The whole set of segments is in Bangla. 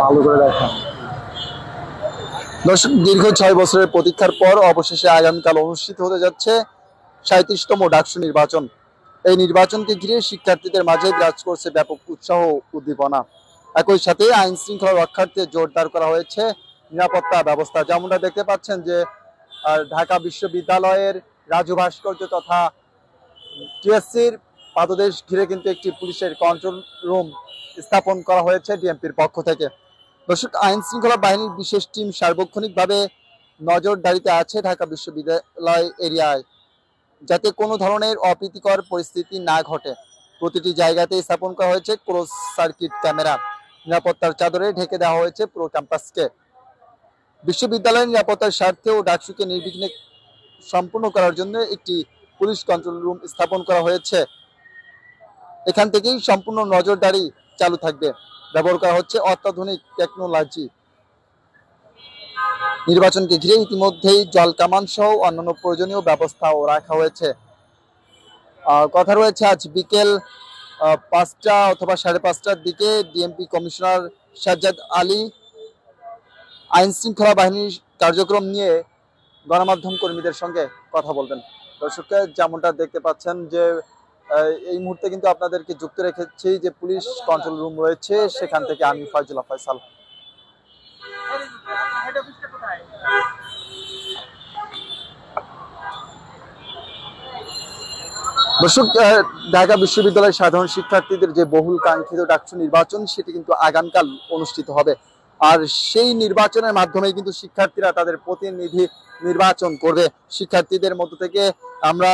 ভালো করে দেখেন। দর্শক, দীর্ঘ 6 বছরের প্রতীক্ষার পর অবশেষে আগামীকাল অনুষ্ঠিত হতে যাচ্ছে 37তম ডাকসু নির্বাচন। এই নির্বাচনকে ঘিরে শিক্ষার্থীদের মাঝে বিরাজ করছে ব্যাপক উৎসাহ ও উদ্দীপনা। একই সাথে আইন শৃঙ্খলা রক্ষার্থে জোরদার করা হয়েছে নিরাপত্তা ব্যবস্থা। যেমনটা দেখতে পাচ্ছেন যে ঢাকা বিশ্ববিদ্যালয়ের রাজু ভাস্কর্য তথা টিএসসির পাদদেশ ঘিরে কিন্তু একটি পুলিশের কন্ট্রোল রুম স্থাপন করা হয়েছে ডিএমপির পক্ষ থেকে। দর্শক, আইন শৃঙ্খলা বাহিনীর বিশেষ টিম সার্বক্ষণিকভাবে নজরদারিতে আছে ঢাকা বিশ্ববিদ্যালয় এরিয়ায়, যাতে কোনো ধরনের অপ্রীতিকর পরিস্থিতি না ঘটে। প্রতিটি জায়গাতে স্থাপন করা হয়েছে ক্লোজ সার্কিট ক্যামেরা। নিরাপত্তার চাদরে ঢেকে দেওয়া হয়েছে পুরো ক্যাম্পাসকে। বিশ্ববিদ্যালয়ের নিরাপত্তার স্বার্থে ও ডাকসুকে নির্বিঘ্নে সম্পূর্ণ করার জন্য একটি পুলিশ কন্ট্রোল রুম স্থাপন করা হয়েছে। এখান থেকেই সম্পূর্ণ নজরদারি চালু থাকবে। ব্যবহার করা হচ্ছে অত্যাধুনিক টেকনোলজি। নির্বাচনকে ঘিরে ইতিমধ্যেই জল কামান সহ অন্যান্য প্রয়োজনীয় ব্যবস্থাও রাখা হয়েছে। কথা রয়েছে আজ বিকেল 5টা অথবা 5:30টার দিকে ডিএমপি কমিশনার সাজ্জাদ আলী আইন শৃঙ্খলা বাহিনীর কার্যক্রম নিয়ে গণমাধ্যম কর্মীদের সঙ্গে কথা বলবেন। দর্শকরা যেমনটা দেখতে পাচ্ছেন যে এই মুহূর্তে কিন্তু আপনাদেরকে যুক্ত রেখেছি যে পুলিশ কন্ট্রোল রুম রয়েছে, সেখান থেকে আমি ফয়জুল্লাহ ফয়সাল। দর্শক, ঢাকা বিশ্ববিদ্যালয়ের সাধারণ শিক্ষার্থীদের যে বহুল কাঙ্ক্ষিত ডাকসু নির্বাচন, সেটি কিন্তু আগামীকাল অনুষ্ঠিত হবে। আর সেই নির্বাচনের মাধ্যমে কিন্তু শিক্ষার্থীরা তাদের প্রতিনিধি নির্বাচন করবে। শিক্ষার্থীদের মধ্য থেকে আমরা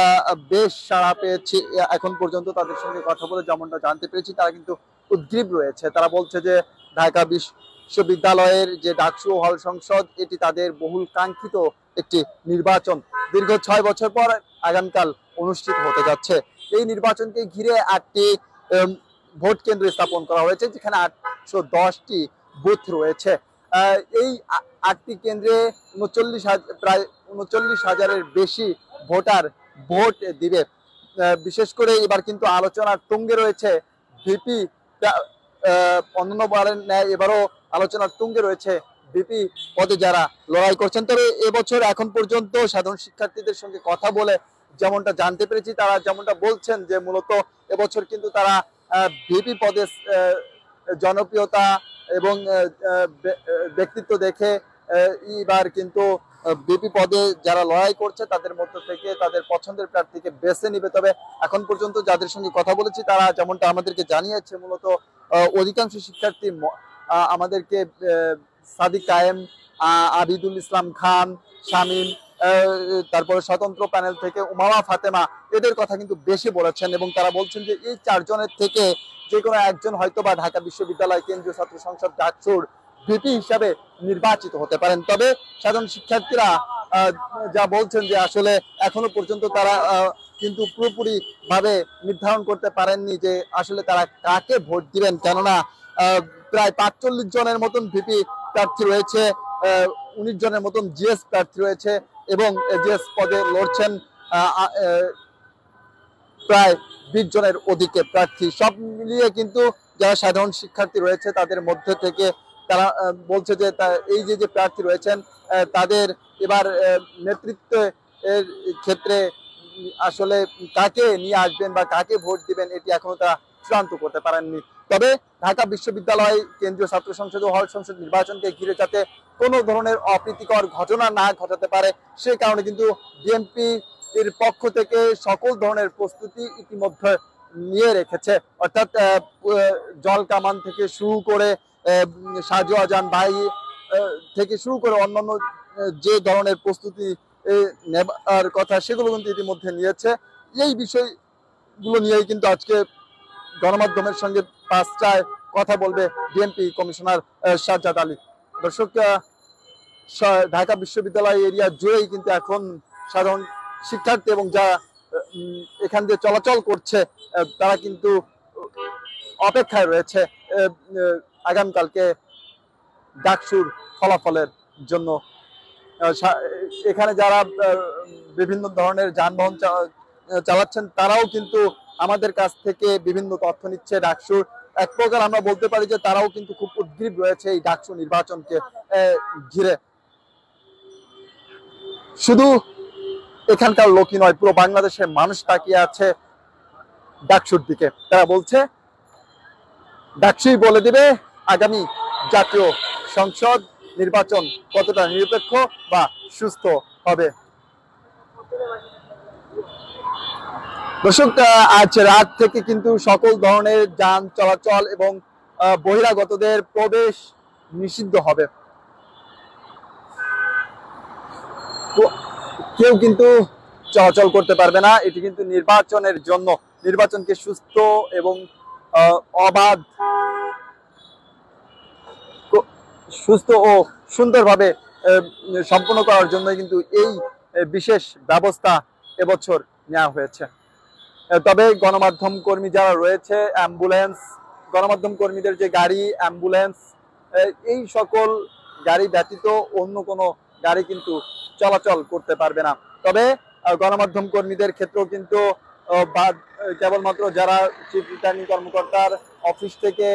বেশ সাড়া পেয়েছি এখন পর্যন্ত। তাদের সঙ্গে কথা বলে যেমনটা জানতে পেরেছি, তারা কিন্তু উদ্গ্রীব রয়েছে। তারা বলছে যে ঢাকা বিশ্ববিদ্যালয়ের যে ডাকসু হল সংসদ, এটি তাদের বহুল কাঙ্ক্ষিত একটি নির্বাচন। দীর্ঘ 6 বছর পর আগামীকাল অনুষ্ঠিত হতে যাচ্ছে। এই নির্বাচনকে ঘিরে 8টি ভোট কেন্দ্র স্থাপন করা হয়েছে, যেখানে 810টি বুথ রয়েছে। এই 8টি কেন্দ্রে প্রায় 39,000-এর বেশি ভোটার ভোট দিবে। বিশেষ করে এবার কিন্তু আলোচনার তুঙ্গে রয়েছে ভিপি। অন্যান্য বারের ন্যায় এবারও আলোচনার তুঙ্গে রয়েছে ভিপি পদে যারা লড়াই করছেন। তবে এবছর এখন পর্যন্ত সাধারণ শিক্ষার্থীদের সঙ্গে কথা বলে যেমনটা জানতে পেরেছি, তারা যেমনটা বলছেন যে মূলত এবছর কিন্তু তারা ভিপি পদে জনপ্রিয়তা এবং ব্যক্তিত্ব দেখে এবার কিন্তু ভিপি পদে যারা লড়াই করছে তাদের মধ্য থেকে তাদের পছন্দের প্রার্থীকে বেছে নিবে। তবে এখন পর্যন্ত যাদের সঙ্গে কথা বলেছি, তারা যেমনটা আমাদেরকে জানিয়েছে, মূলত অধিকাংশ শিক্ষার্থী আমাদেরকে সাদিক কায়েম, আবিদুল ইসলাম খান, শামীম, তারপরে স্বতন্ত্র প্যানেল থেকে উমামা ফাতেমা, এদের কথা কিন্তু বেশি বলেছেন। এবং তারা বলছেন যে এই 4 জনের থেকে যে কোনো একজন হয়তো বা ঢাকা বিশ্ববিদ্যালয় কেন্দ্রীয় ছাত্র সংসদ ডাকসুর ভিপি হিসাবে নির্বাচিত হতে পারেন। তবে সাধারণ শিক্ষার্থীরা যা বলছেন যে আসলে এখনো পর্যন্ত তারা কিন্তু পুরোপুরি ভাবে নির্ধারণ করতে পারেননি যে আসলে তারা কাকে ভোট দিবেন। কেননা প্রায় 45 জনের মতন ভিপি প্রার্থী রয়েছে, 19 জনের মতন জিএস প্রার্থী রয়েছে এবং জিএস পদে লড়ছেন প্রায় 20 জনের অধিকে প্রার্থী। সব মিলিয়ে কিন্তু যারা সাধারণ শিক্ষার্থী রয়েছে তাদের মধ্যে থেকে তারা বলছে যে এই যে প্রার্থী রয়েছেন তাদের এবার নেতৃত্বের ক্ষেত্রে আসলে কাকে নিয়ে আসবেন বা কাকে ভোট দিবেন, এটি এখনো তারা চূড়ান্ত করতে পারেননি। তবে ঢাকা বিশ্ববিদ্যালয় কেন্দ্রীয় ছাত্র সংসদ ও হল সংসদ নির্বাচনকে ঘিরে যাতে কোনো ধরনের অপ্রীতিকর ঘটনা না ঘটাতে পারে, সে কারণে কিন্তু বিএনপি এর পক্ষ থেকে সকল ধরনের প্রস্তুতি ইতিমধ্যে নিয়ে রেখেছে। অর্থাৎ জল কামান থেকে শুরু করে সাজু আজান ভাই থেকে শুরু করে অন্যান্য যে ধরনের প্রস্তুতি নেবার কথা, সেগুলো কিন্তু ইতিমধ্যে নিয়েছে। এই বিষয়গুলো নিয়েই কিন্তু আজকে গণমাধ্যমের সঙ্গে 5টায় কথা বলবে বিএনপি কমিশনার সাজ্জাদ আলী। দর্শক, ঢাকা বিশ্ববিদ্যালয় এরিয়া জুড়েই কিন্তু এখন সাধারণ শিক্ষার্থী এবং যা এখান দিয়ে চলাচল করছে তারা কিন্তু অপেক্ষায় রয়েছে আগামীকালকে ডাকসুর ফলাফলের জন্য। এখানে যারা বিভিন্ন ধরনের যানবাহন চালাচ্ছেন তারাও কিন্তু আমাদের কাছ থেকে বিভিন্ন তথ্য নিচ্ছে ডাকসুর এক প্রকার আমরা বলতে পারি যে তারাও কিন্তু খুব উদ্গ্রীব রয়েছে এই ডাকসু নির্বাচনকে ঘিরে। শুধু এখানকার লোকই নয়, পুরো বাংলাদেশের মানুষ তাকিয়ে আছে ডাকসুর দিকে। তারা বলছে ডাকসুই বলে দিবে আগামী জাতীয় সংসদ নির্বাচন কতটা নিরপেক্ষ বা সুস্থ হবে। দর্শক, আজ রাত থেকে কিন্তু সকল ধরনের যান চলাচল এবং বহিরাগতদের প্রবেশ নিষিদ্ধ হবে। কেউ কিন্তু চলাচল করতে পারবে না। এটি কিন্তু নির্বাচনের জন্য, নির্বাচনকে সুস্থ এবং অবাধ, সুস্থ ও সুন্দরভাবে সম্পন্ন করার জন্য কিন্তু এই বিশেষ ব্যবস্থা এবছর নেওয়া হয়েছে। তবে গণমাধ্যম কর্মী যারা রয়েছে, অ্যাম্বুলেন্স, গণমাধ্যম কর্মীদের যে গাড়ি, অ্যাম্বুলেন্স, এই সকল গাড়ি ব্যতীত অন্য কোনো গাড়ি কিন্তু চলাচল করতে পারবে না। তবে গণমাধ্যম কর্মীদের ক্ষেত্রেও কিন্তু কেবলমাত্র যারা চিফ রিটার্নিং কর্মকর্তার অফিস থেকে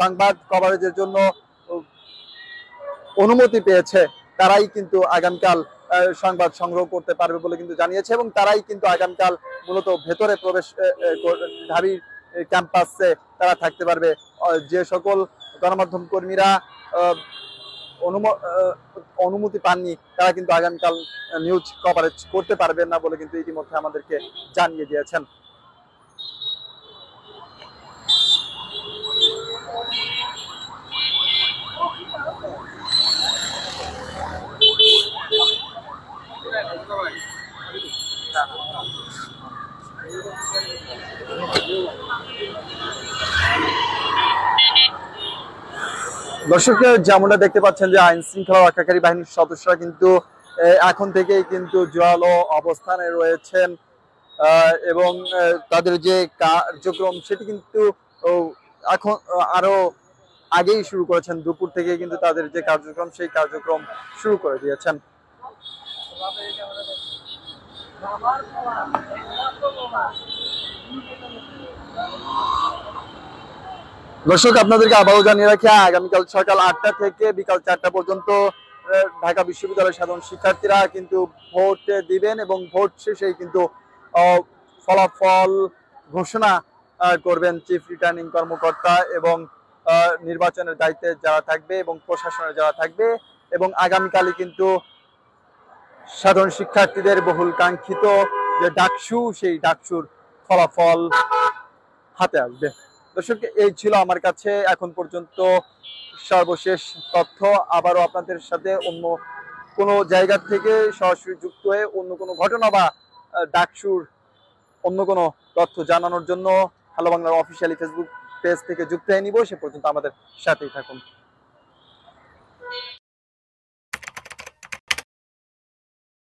সংবাদ কভারেজের জন্য অনুমতি পেয়েছে তারাই কিন্তু আগামীকাল সংবাদ সংগ্রহ করতে পারবে বলে কিন্তু জানিয়েছে, এবং তারাই কিন্তু আগামীকাল মূলত ভেতরে প্রবেশ, ঢাবি ক্যাম্পাসে তারা থাকতে পারবে। যে সকল গণমাধ্যম কর্মীরা অনুমতি পাননি তারা কিন্তু আগামীকাল নিউজ কভারেজ করতে পারবেন না বলে কিন্তু ইতিমধ্যে আমাদেরকে জানিয়ে দিয়েছেন। দর্শক, যেমনটা দেখতে পাচ্ছেন যে আইন শৃঙ্খলা রক্ষাকারী বাহিনীর সদস্যরা কিন্তু এখন থেকেই কিন্তু জোরালো অবস্থানে রয়েছেন, এবং তাদের যে কার্যক্রম সেটি কিন্তু এখন আরো আগেই শুরু করেছেন। দুপুর থেকে কিন্তু তাদের যে কার্যক্রম সেই কার্যক্রম শুরু করে দিয়েছেন। দর্শক, আপনাদেরকে আবারও জানিয়ে রাখি, আগামীকাল সকাল 8টা থেকে বিকাল 4টা পর্যন্ত ঢাকা বিশ্ববিদ্যালয়ের সাধারণ শিক্ষার্থীরা কিন্তু ভোট দিবেন, এবং ভোট শেষেই কিন্তু ফলাফল ঘোষণা করবেন চিফ রিটার্নিং কর্মকর্তা এবং নির্বাচনের দায়িত্বে যারা থাকবে এবং প্রশাসনের যারা থাকবে। এবং আগামীকালই কিন্তু সাধারণ শিক্ষার্থীদের বহুল কাঙ্ক্ষিত যে ডাকসু, সেই ডাকসুর ফলাফল হাতে আসবে। দর্শক, এই ছিল আমার কাছে এখন পর্যন্ত সর্বশেষ তথ্য। আবারও আপনাদের সাথে অন্য কোনো জায়গা থেকে সরাসরি যুক্ত হয়ে অন্য কোনো ঘটনা বা ডাকসুর অন্য কোনো তথ্য জানানোর জন্য হ্যালো বাংলার অফিসিয়ালি ফেসবুক পেজ থেকে যুক্ত হয়ে নিব। সে পর্যন্ত আমাদের সাথেই থাকুন।